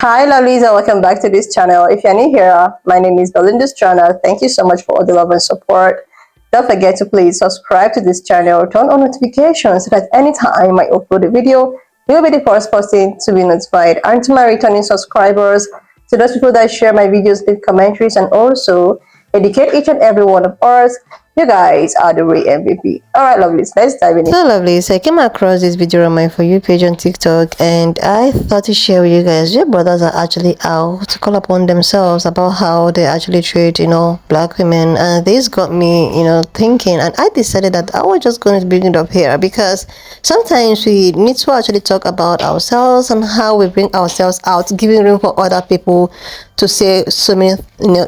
Hi lovelies and welcome back to this channel. If you're new here, my name is Belinda's channel. Thank you so much for all the love and support. Don't forget to please subscribe to this channel, turn on notifications so that anytime I upload a video, you'll be the first person to be notified. And to my returning subscribers, to those people that share my videos, leave commentaries, and also educate each and every one of us, you guys are the real MVP. Alright lovelies, let's dive in. So lovelies, I came across this video on my For You page on TikTok, and I thought to share with you guys. Your brothers are actually out to call upon themselves about how they actually treat, black women, and this got me, thinking, and I decided that I was just going to bring it up here because sometimes we need to actually talk about ourselves and how we bring ourselves out, giving room for other people to say so many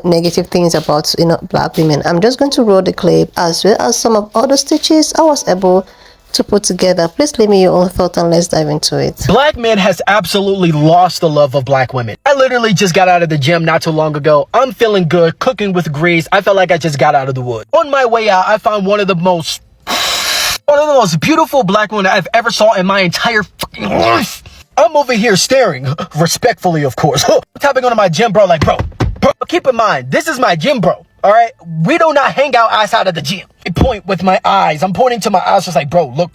negative things about black women. I'm just going to roll the clip as well as some of other stitches I was able to put together. Please leave me your own thoughts and let's dive into it. Black men has absolutely lost the love of black women. I literally just got out of the gym not too long ago. I'm feeling good, cooking with grease. I felt like I just got out of the wood. On my way out, I found one of the most beautiful black women I've ever saw in my entire fucking life. I'm over here staring, respectfully, of course. Tapping onto my gym bro like, bro, keep in mind, this is my gym bro, all right? We do not hang out outside of the gym. I point with my eyes. I'm pointing to my eyes just like, bro, look.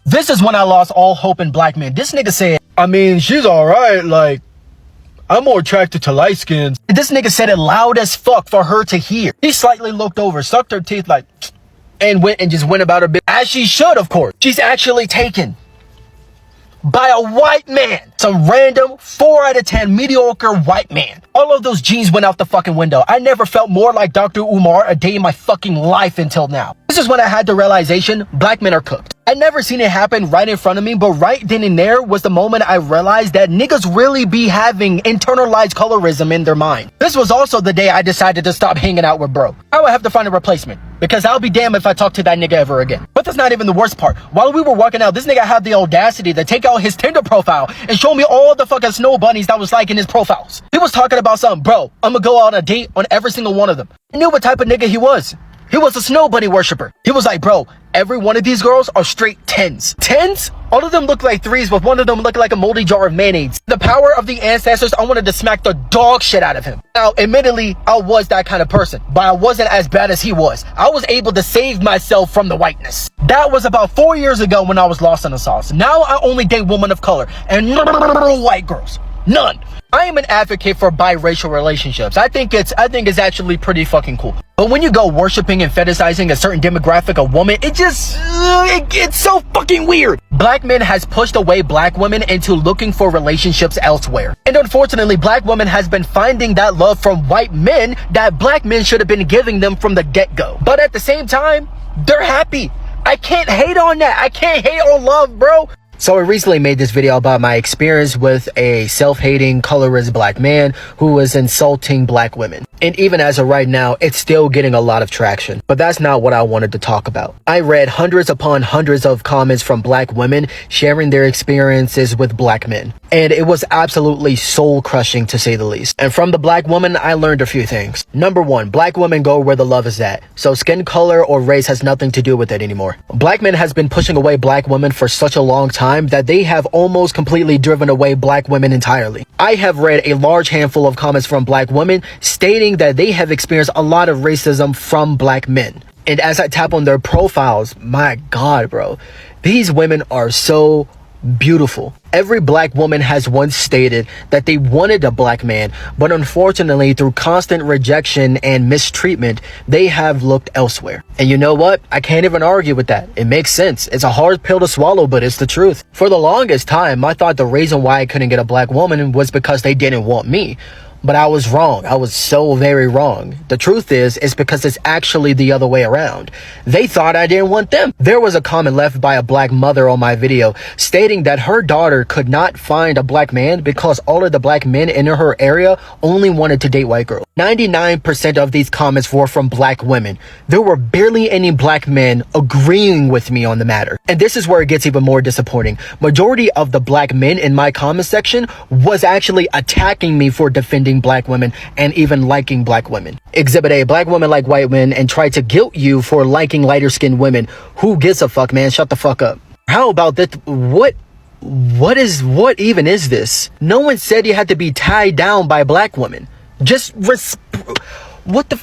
This is when I lost all hope in black men. This nigga said, I mean, she's all right, like, I'm more attracted to light skins. This nigga said it loud as fuck for her to hear. He slightly looked over, sucked her teeth like, and just went about her business. As she should, of course. She's actually taken by a white man. Some random 4 out of 10 mediocre white man. All of those genes went out the fucking window. I never felt more like Dr. Umar a day in my fucking life until now. This is when I had the realization black men are cooked. I'd never seen it happen right in front of me, but right then and there was the moment I realized that niggas really be having internalized colorism in their mind. This was also the day I decided to stop hanging out with bro. I would have to find a replacement, because I'll be damned if I talk to that nigga ever again. But that's not even the worst part. While we were walking out, this nigga had the audacity to take out his Tinder profile and show me all the fucking snow bunnies that was like in his profiles. He was talking about something, bro, I'm gonna go out on a date on every single one of them. I knew what type of nigga he was. He was a snow bunny worshiper. He was like, bro, every one of these girls are straight 10s. 10s? All of them look like 3s, but one of them looked like a moldy jar of mayonnaise. The power of the ancestors, I wanted to smack the dog shit out of him. Now, admittedly, I was that kind of person, but I wasn't as bad as he was. I was able to save myself from the whiteness. That was about 4 years ago when I was lost in the sauce. Now I only date women of color and white girls. None. I am an advocate for biracial relationships. I think it's actually pretty fucking cool. But when you go worshiping and fetishizing a certain demographic of woman, it gets so fucking weird. Black men has pushed away black women into looking for relationships elsewhere. And unfortunately, black women has been finding that love from white men that black men should have been giving them from the get-go. But at the same time, they're happy. I can't hate on that. I can't hate on love, bro. So I recently made this video about my experience with a self-hating colorist black man who was insulting black women. And even as of right now, it's still getting a lot of traction. But that's not what I wanted to talk about. I read hundreds upon hundreds of comments from black women sharing their experiences with black men. And it was absolutely soul-crushing to say the least. And from the black woman, I learned a few things. Number one, black women go where the love is at. So skin color or race has nothing to do with it anymore. Black men has been pushing away black women for such a long time that they have almost completely driven away black women entirely. I have read a large handful of comments from black women stating that they have experienced a lot of racism from black men. And as I tap on their profiles, my God, bro, these women are so beautiful. Every black woman has once stated that they wanted a black man, but unfortunately, through constant rejection and mistreatment, they have looked elsewhere. And you know what? I can't even argue with that. It makes sense. It's a hard pill to swallow, but it's the truth. For the longest time, I thought the reason why I couldn't get a black woman was because they didn't want me. But I was wrong. I was so very wrong. The truth is, it's because it's actually the other way around. They thought I didn't want them. There was a comment left by a black mother on my video stating that her daughter could not find a black man because all of the black men in her area only wanted to date white girls. 99% of these comments were from black women. There were barely any black men agreeing with me on the matter. And this is where it gets even more disappointing. Majority of the black men in my comment section was actually attacking me for defending black women and even liking black women. Exhibit A, black women like white men and try to guilt you for liking lighter skinned women. Who gives a fuck, man? Shut the fuck up. How about that? What what even is this? No one said you had to be tied down by black women. Just what the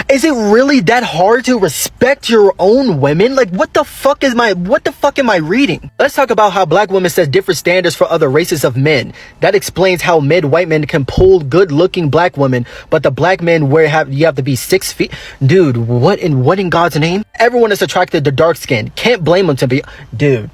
is it really that hard to respect your own women? Like, what the fuck am I reading? Let's talk about how black women set different standards for other races of men. That explains how mid-white men can pull good-looking black women, but the black men you have to be 6 feet. Dude, what in God's name? Everyone is attracted to dark skin. Can't blame them to be. Dude,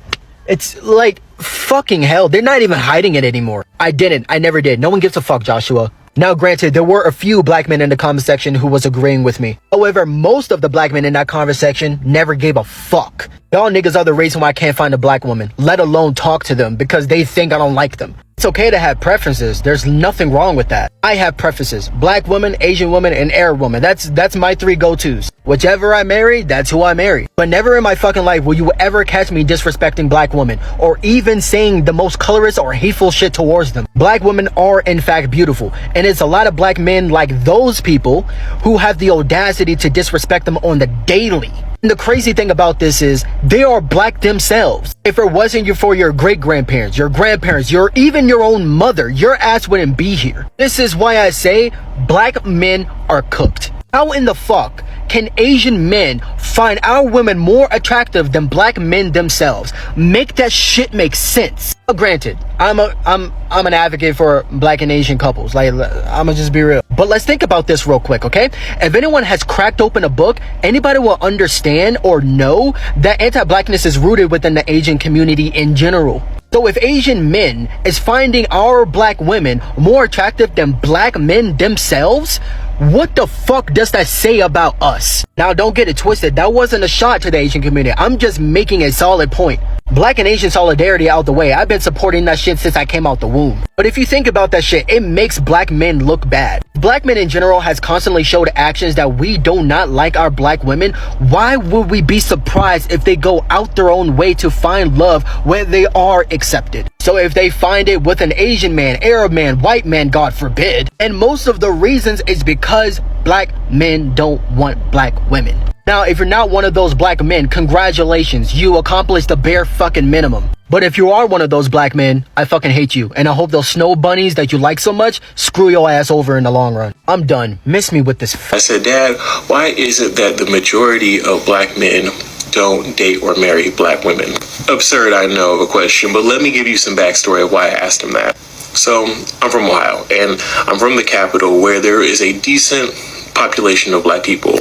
it's like fucking hell. They're not even hiding it anymore. I never did. No one gives a fuck, Joshua. Now, granted, there were a few black men in the comment section who was agreeing with me. However, most of the black men in that comment section never gave a fuck. Y'all niggas are the reason why I can't find a black woman, let alone talk to them, because they think I don't like them. It's okay to have preferences. There's nothing wrong with that. I have preferences. Black woman, Asian woman, and Arab woman. That's my 3 go-tos. Whichever I marry, that's who I marry. But never in my fucking life will you ever catch me disrespecting black women, or even saying the most colorist or hateful shit towards them. Black women are in fact beautiful, and it's a lot of black men like those people who have the audacity to disrespect them on the daily. And the crazy thing about this is they are black themselves. If it wasn't for your great-grandparents, your grandparents, even your own mother, your ass wouldn't be here. This is why I say black men are cooked. How in the fuck can Asian men find our women more attractive than black men themselves? Make that shit make sense. Granted, I'm an advocate for black and Asian couples. Like, I'ma just be real. But let's think about this real quick, okay? If anyone has cracked open a book, anybody will understand or know that anti-blackness is rooted within the Asian community in general. So if Asian men is finding our black women more attractive than black men themselves, what the fuck does that say about us? Now, don't get it twisted. That wasn't a shot to the Asian community. I'm just making a solid point. Black and Asian solidarity out the way. I've been supporting that shit since I came out the womb. But if you think about that shit, it makes black men look bad. Black men in general has constantly showed actions that we do not like our black women. Why would we be surprised if they go out their own way to find love where they are accepted? So if they find it with an Asian man, Arab man, white man, God forbid, and most of the reasons is because black men don't want black women. Now, if you're not one of those black men, congratulations, you accomplished the bare fucking minimum. But if you are one of those black men, I fucking hate you. And I hope those snow bunnies that you like so much screw your ass over in the long run. I'm done. Miss me with this. I said, Dad, why is it that the majority of black men don't date or marry black women? Absurd, I know, of a question, but let me give you some backstory of why I asked him that. So, I'm from Ohio, and I'm from the capital where there is a decent population of black people.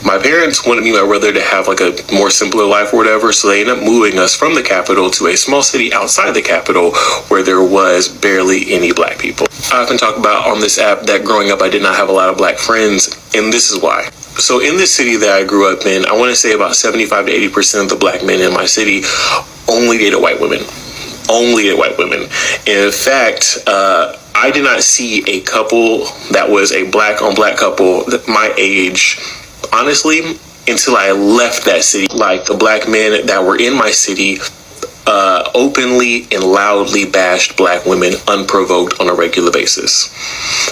My parents wanted me and my brother to have like a more simpler life or whatever, so they ended up moving us from the capital to a small city outside the capital where there was barely any black people. I often talk about on this app that growing up I did not have a lot of black friends, and this is why. So in this city that I grew up in, I want to say about 75 to 80% of the black men in my city only dated white women. Only dated white women. In fact, I did not see a couple that was a black on black couple my age, honestly, until I left that city. Like, the black men that were in my city openly and loudly bashed black women unprovoked on a regular basis.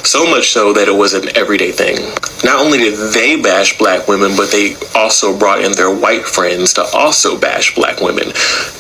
So much so that it was an everyday thing. Not only did they bash black women, but they also brought in their white friends to also bash black women.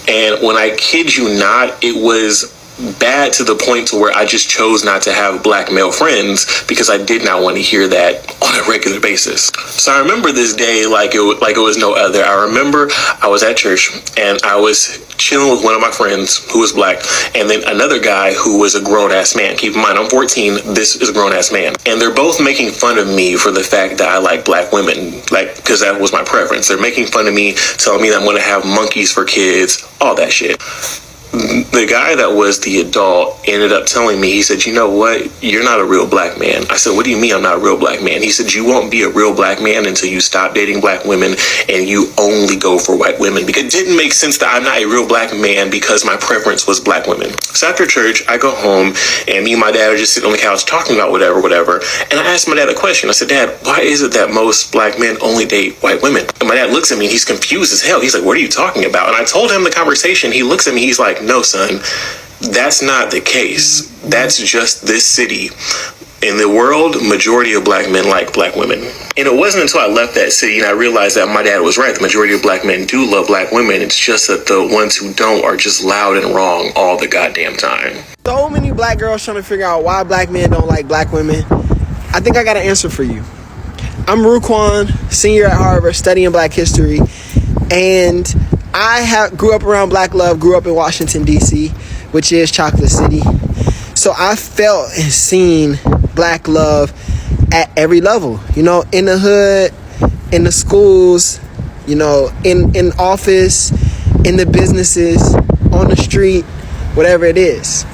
And when I kid you not, it was bad to the point to where I just chose not to have black male friends because I did not want to hear that on a regular basis. So I remember this day like it was no other. I remember I was at church and I was chilling with one of my friends who was black, and then another guy who was a grown-ass man. Keep in mind, I'm 14, this is a grown-ass man. And they're both making fun of me for the fact that I like black women, like, because that was my preference. They're making fun of me, telling me that I'm going to have monkeys for kids, all that shit. The guy that was the adult ended up telling me, he said, you know what, you're not a real black man. I said, what do you mean I'm not a real black man? He said, you won't be a real black man until you stop dating black women and you only go for white women. Because it didn't make sense that I'm not a real black man because my preference was black women. So after church, I go home and me and my dad are just sitting on the couch talking about whatever. And I asked my dad a question. I said, Dad, why is it that most black men only date white women? And my dad looks at me and he's confused as hell. He's like, what are you talking about? And I told him the conversation. He looks at me, he's like, no, son, that's not the case. That's just this city. In the world, majority of black men like black women. And it wasn't until I left that city and I realized that my dad was right. The majority of black men do love black women. It's just that the ones who don't are just loud and wrong all the goddamn time. So many black girls trying to figure out why black men don't like black women. I think I got an answer for you. I'm Ruquan, senior at Harvard, studying black history. And I grew up around black love, grew up in Washington, D.C., which is Chocolate City. So I felt and seen black love at every level, you know, in the hood, in the schools, you know, in office, in the businesses, on the street, whatever it is.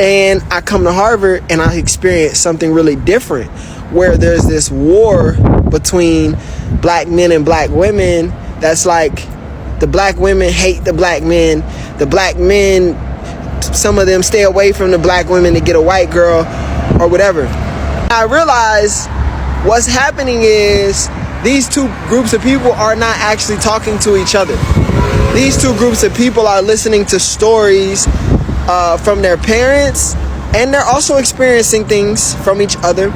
And I come to Harvard and I experience something really different, where there's this war between black men and black women that's like the black women hate the black men, the black men, some of them stay away from the black women to get a white girl or whatever. I realize what's happening is these two groups of people are not actually talking to each other. These two groups of people are listening to stories from their parents, and they're also experiencing things from each other,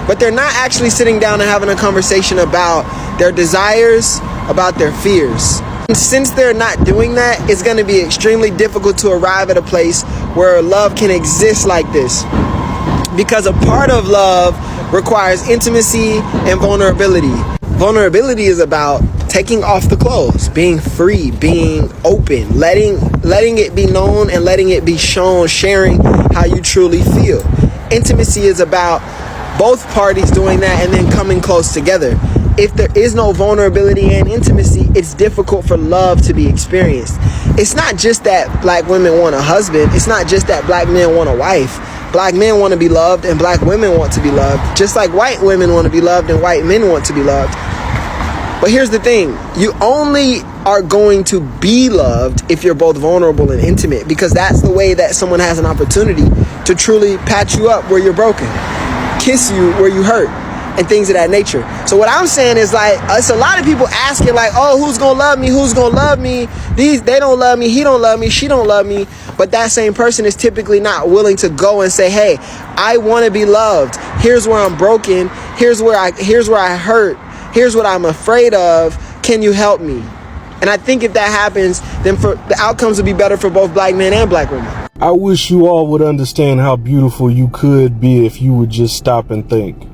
but they're not actually sitting down and having a conversation about their desires, about their fears. And since they're not doing that, it's going to be extremely difficult to arrive at a place where love can exist like this. Because a part of love requires intimacy and vulnerability. Vulnerability is about taking off the clothes, being free, being open, letting it be known and letting it be shown, sharing how you truly feel. Intimacy is about both parties doing that and then coming close together. If there is no vulnerability and intimacy, it's difficult for love to be experienced. It's not just that black women want a husband. It's not just that black men want a wife. Black men want to be loved and black women want to be loved. Just like white women want to be loved and white men want to be loved. But here's the thing. You only are going to be loved if you're both vulnerable and intimate, because that's the way that someone has an opportunity to truly patch you up where you're broken, kiss you where you hurt, and things of that nature. So what I'm saying is, like, it's a lot of people asking, like, oh, who's gonna love me? Who's gonna love me? They don't love me. He don't love me. She don't love me. But that same person is typically not willing to go and say, hey, I want to be loved. Here's where I'm broken. Here's where I hurt. Here's what I'm afraid of. Can you help me? And I think if that happens, then the outcomes will be better for both black men and black women. I wish you all would understand how beautiful you could be if you would just stop and think.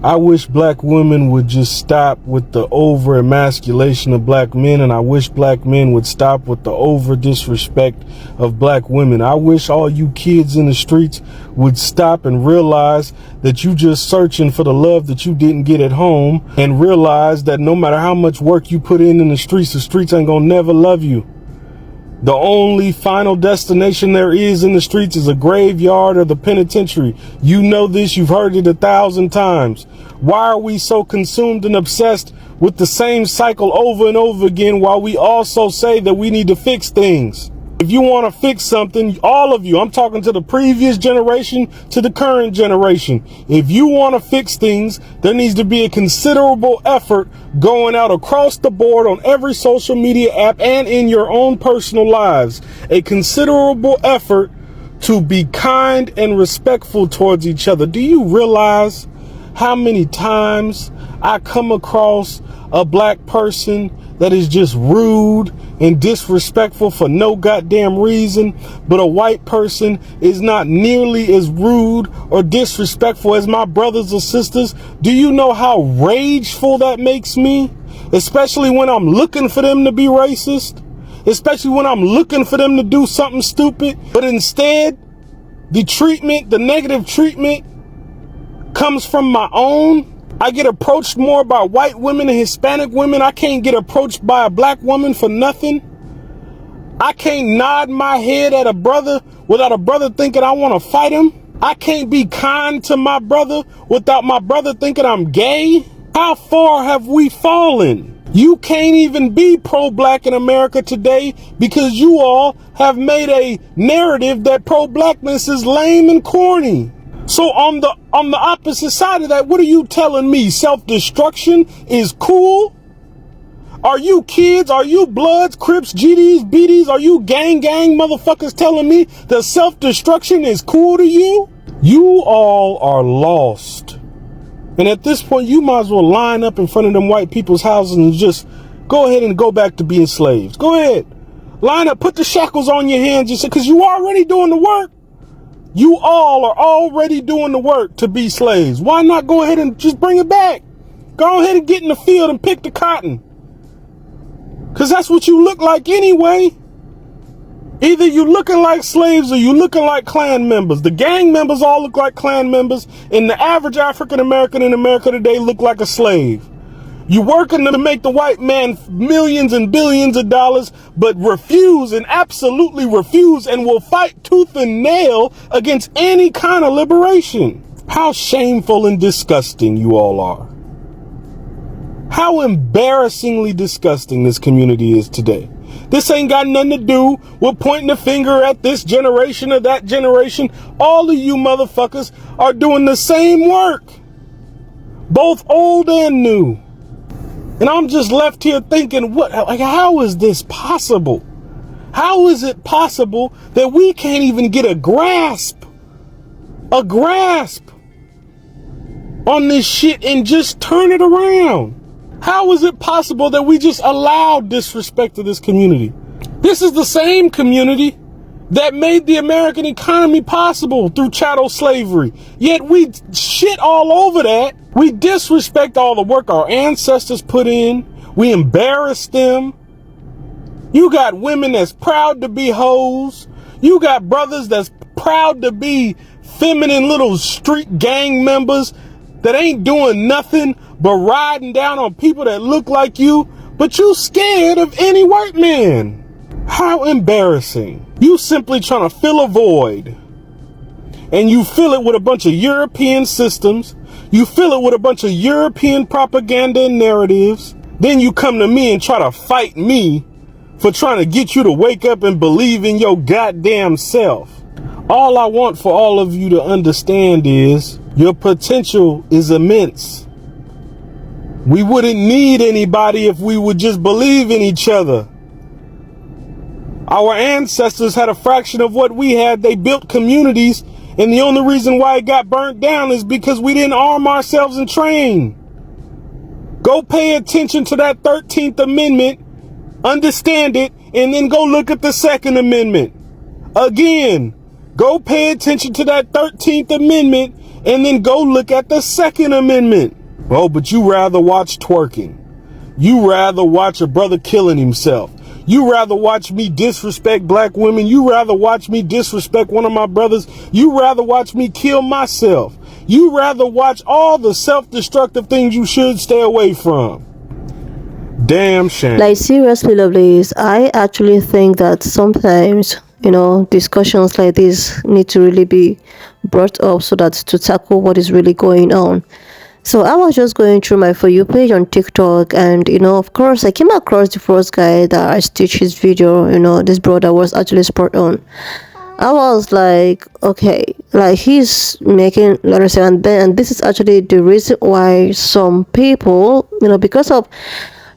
I wish black women would just stop with the over emasculation of black men, and I wish black men would stop with the over disrespect of black women. I wish all you kids in the streets would stop and realize that you just searching for the love that you didn't get at home, and realize that no matter how much work you put in the streets ain't gonna never love you. The only final destination there is in the streets is a graveyard or the penitentiary. You know this, you've heard it 1,000 times. Why are we so consumed and obsessed with the same cycle over and over again, while we also say that we need to fix things? If you want to fix something, all of you, I'm talking to the previous generation, to the current generation. If you want to fix things, there needs to be a considerable effort going out across the board on every social media app and in your own personal lives. A considerable effort to be kind and respectful towards each other. Do you realize how many times I come across a black person that is just rude and disrespectful for no goddamn reason, but a white person is not nearly as rude or disrespectful as my brothers or sisters? Do you know how rageful that makes me? Especially when I'm looking for them to be racist, especially when I'm looking for them to do something stupid, but instead the negative treatment comes from my own. I get approached more by white women and Hispanic women. I can't get approached by a black woman for nothing. I can't nod my head at a brother without a brother thinking I want to fight him. I can't be kind to my brother without my brother thinking I'm gay. How far have we fallen? You can't even be pro-black in America today because you all have made a narrative that pro-blackness is lame and corny. So on the opposite side of that, what are you telling me? Self-destruction is cool? Are you kids? Are you Bloods, Crips, GDs, BDs? Are you gang motherfuckers telling me that self-destruction is cool to you? You all are lost. And at this point, you might as well line up in front of them white people's houses and just go ahead and go back to being slaves. Go ahead. Line up, put the shackles on your hands, just because you already doing the work. You all are already doing the work to be slaves. Why not go ahead and just bring it back? Go ahead and get in the field and pick the cotton. Because that's what you look like anyway. Either you looking like slaves or you looking like Klan members. The gang members all look like Klan members, and the average African American in America today look like a slave. You working to make the white man millions and billions of dollars, but refuse and absolutely refuse and will fight tooth and nail against any kind of liberation. How shameful and disgusting you all are. How embarrassingly disgusting this community is today. This ain't got nothing to do with pointing the finger at this generation or that generation. All of you motherfuckers are doing the same work, both old and new. And I'm just left here thinking, how is this possible? How is it possible that we can't even get a grasp on this shit and just turn it around? How is it possible that we just allow disrespect to this community? This is the same community that made the American economy possible through chattel slavery. Yet we shit all over that. We disrespect all the work our ancestors put in. We embarrass them. You got women that's proud to be hoes. You got brothers that's proud to be feminine little street gang members that ain't doing nothing but riding down on people that look like you, but you scared of any white man. How embarrassing. You simply trying to fill a void, and you fill it with a bunch of European systems. You fill it with a bunch of European propaganda and narratives. Then you come to me and try to fight me for trying to get you to wake up and believe in your goddamn self. All I want for all of you to understand is your potential is immense. We wouldn't need anybody if we would just believe in each other. Our ancestors had a fraction of what we had. They built communities, and the only reason why it got burnt down is because we didn't arm ourselves and train. Go pay attention to that 13th Amendment, understand it, and then go look at the Second Amendment. Again, go pay attention to that 13th Amendment, and then go look at the Second Amendment. Oh, but you rather watch twerking. You rather watch a brother killing himself. You rather watch me disrespect black women. You rather watch me disrespect one of my brothers. You rather watch me kill myself. You rather watch all the self-destructive things you should stay away from. Damn shame. Like, seriously, lovelies, I actually think that sometimes, discussions like this need to really be brought up so that to tackle what is really going on. So I was just going through my For You page on TikTok, and of course I came across the first guy that I stitched his video. This brother was actually spot on. I was like, okay, like he's making a lot of sense, and this is actually the reason why some people, because of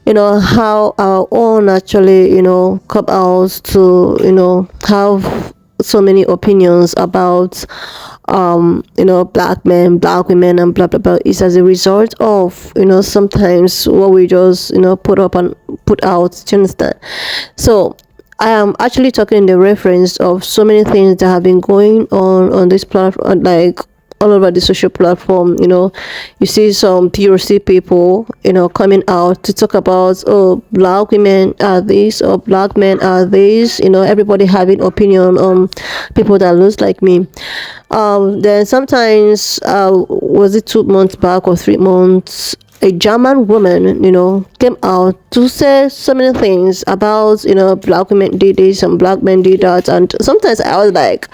how our own actually come out to have so many opinions about black men, black women, and blah blah blah, is as a result of sometimes what we just put up and put out. Do you understand? So I am actually talking in the reference of so many things that have been going on this platform, like all over the social platform. You see some POC people coming out to talk about, oh, black women are this, or black men are this. Everybody having opinion on people that looks like me. Then sometimes was it 2 months back or 3 months, a German woman came out to say so many things about black women did this and black men did that. And sometimes I was like,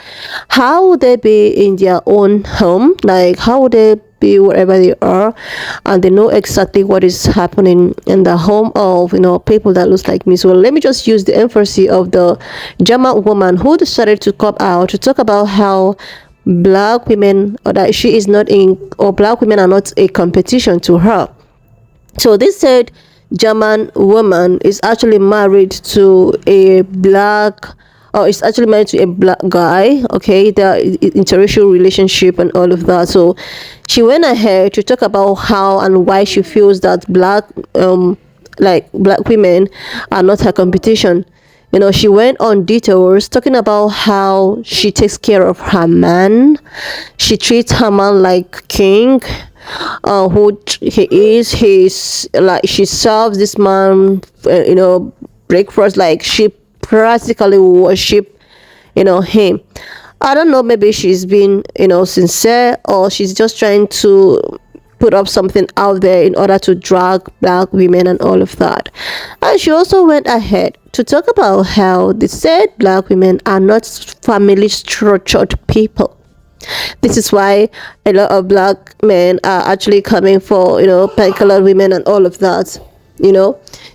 how would they be in their own home? Like, how would they be wherever they are, and they know exactly what is happening in the home of people that looks like me? So let me just use the emphasis of the German woman who decided to come out to talk about how black women, or that she is not in, or black women are not a competition to her. So this said German woman is actually married to a black is actually married to a black guy. Okay, their interracial relationship and all of that. So she went ahead to talk about how and why she feels that black women are not her competition. She went on details talking about how she takes care of her man. She treats her man like king, who he is. He's like, she serves this man, breakfast, like she practically worship, him. I don't know, maybe she's been, sincere, or she's just trying to put up something out there in order to drag black women and all of that. And she also went ahead to talk about how the said black women are not family structured people. This is why a lot of black men are actually coming for, pink-colored women and all of that.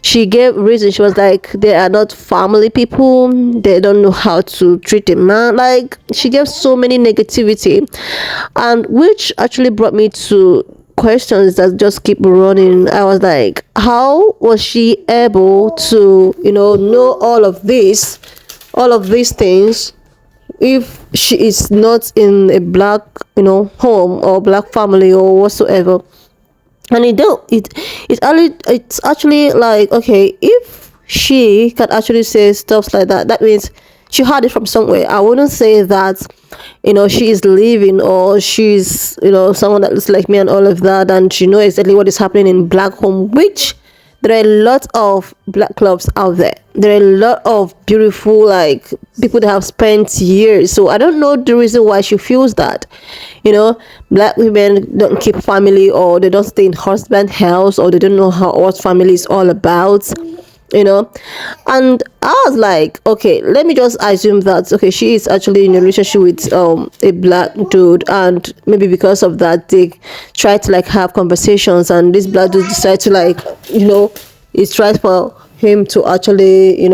She gave reason. She was like, they are not family people, they don't know how to treat a man. Like, she gave so many negativity, and which actually brought me to questions that just keep running. I was like, how was she able to know all of these things if she is not in a black home or black family or whatsoever? And it's actually like, okay, if she can actually say stuff like that, that means she heard it from somewhere. I wouldn't say that she is living, or she's someone that looks like me and all of that, and she knows exactly what is happening in black home, which there are a lot of black clubs out there. There are a lot of beautiful, like, people that have spent years. So I don't know the reason why she feels that black women don't keep family, or they don't stay in husband house, or they don't know what family is all about. And I was like, okay, let me just assume that, okay, she is actually in a relationship with a black dude, and maybe because of that they try to like have conversations, and this black dude decide to like it's tries for him to actually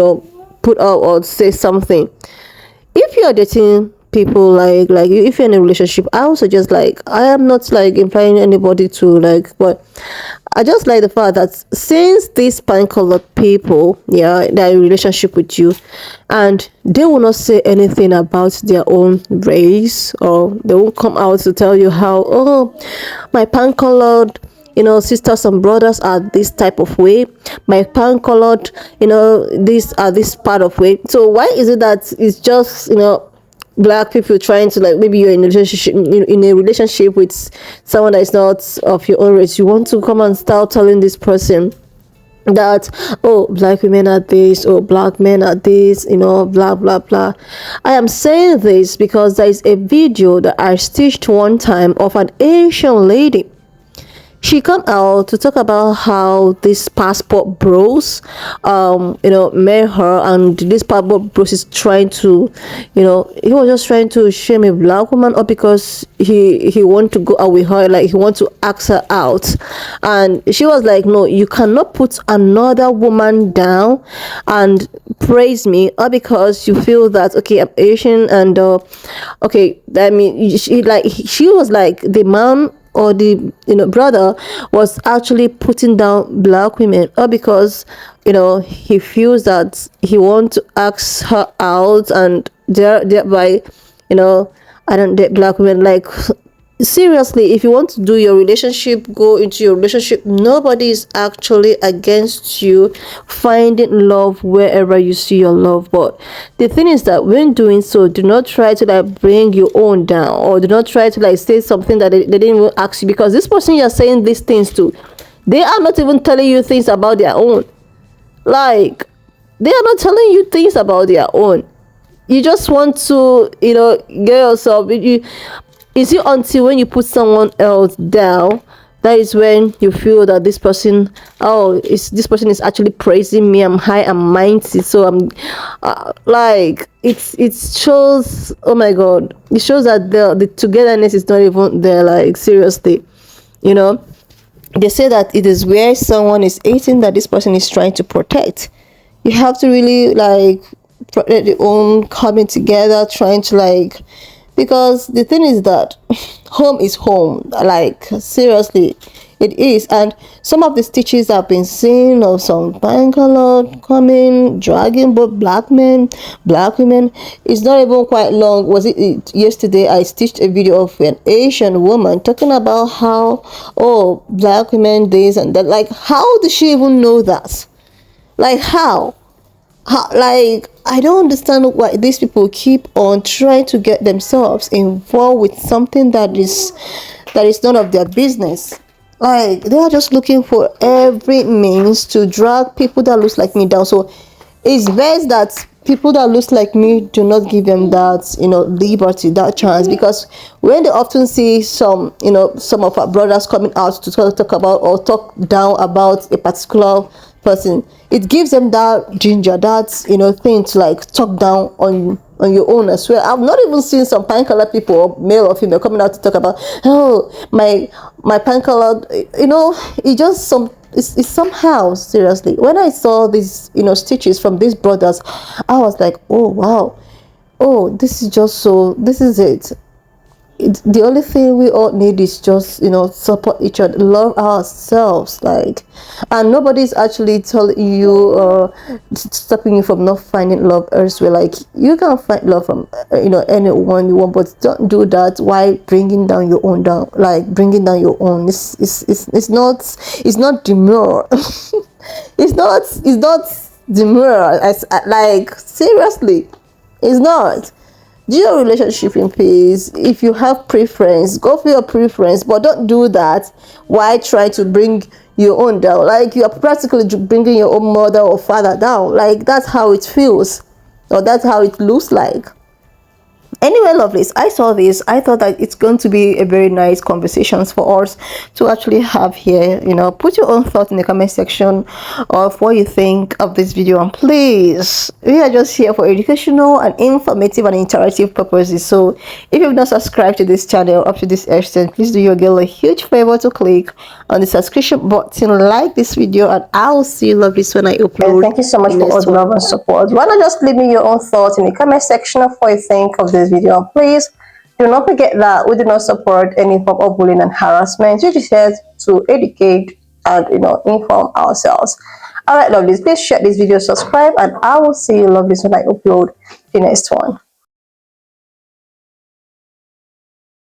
put out or say something. If you're dating people, like if you're in a relationship, I also just like, I am not like implying anybody to like, but I just like the fact that since these pine-colored people, they're in a relationship with you, and they will not say anything about their own race, or they won't come out to tell you how, oh, my pine-colored sisters and brothers are this type of way, my pan-colored these are this part of way. So why is it that it's just black people trying to, like, maybe you're in a relationship with someone that is not of your own race, you want to come and start telling this person that, oh, black women are this, or black men are this, blah blah blah. I am saying this because there is a video that I stitched one time of an Asian lady. She come out to talk about how this passport bros met her, and this passport bros is trying to he was just trying to shame a black woman up because he want to go out with her, like he want to ask her out. And she was like, no, you cannot put another woman down and praise me, or because you feel that, okay, I'm Asian, and okay, I mean, she was like, the man or the brother was actually putting down black women, or because he feels that he wants to ask her out, and thereby I don't date black women. Like, seriously, if you want to do your relationship, go into your relationship. Nobody is actually against you finding love wherever you see your love, but the thing is that when doing so, do not try to like bring your own down, or do not try to like say something that they didn't even ask you, because this person you're saying these things to, they are not even telling you things about their own. Like, they are not telling you things about their own. You just want to get yourself, is it until when you put someone else down, that is when you feel that this person is actually praising me, I'm high, I'm mighty, so I'm like, it shows, oh my god, it shows that the togetherness is not even there. Like, seriously, they say that it is where someone is eating that this person is trying to protect. You have to really like protect your own coming together, trying to like, because the thing is that home is home. Like, seriously, It is. And some of the stitches I've been seeing of some pine colored coming, dragging both black men, black women, it's not even quite long. Was it yesterday I stitched a video of an Asian woman talking about how, oh, black women this and that. Like, how does she even know that? Like, how? Like, I don't understand why these people keep on trying to get themselves involved with something that is none of their business. Like, they are just looking for every means to drag people that looks like me down. So it's best that people that looks like me do not give them that, liberty, that chance, because when they often see some of our brothers coming out to talk about or talk down about a particular person, it gives them that ginger, that thing to like talk down on your own as well. I've not even seen some pine color people, or male or female, coming out to talk about, oh, my pine color, it just it's somehow, seriously, when I saw these stitches from these brothers, I was like, oh wow, oh, this is just so, this is it. The only thing we all need is just support each other, love ourselves, like, and nobody's actually telling you or stopping you from not finding love elsewhere. Like, you can find love from anyone you want, but don't do that while bringing down your own down, like bringing down your own. It's not demure. It's not demure, as like, seriously, it's not. Do your relationship in peace. If you have preference, go for your preference, but don't do that while trying to bring your own down. Like, you are practically bringing your own mother or father down. Like, that's how it feels, or that's how it looks like. Anyway, lovelies, I saw this. I thought that it's going to be a very nice conversations for us to actually have here. Put your own thoughts in the comment section of what you think of this video, and please, we are just here for educational and informative and interactive purposes. So if you've not subscribed to this channel up to this extent, please do your girl a huge favor to click on the subscription button, like this video, and I'll see you lovelies when I upload. And thank you so much for all the love and support. Why not just leave me your own thoughts in the comment section of what you think of this video. And please do not forget that we do not support any form of bullying and harassment. We just here to educate and inform ourselves. All right, lovelies, please share this video, subscribe, and I will see you lovelies when I upload the next one.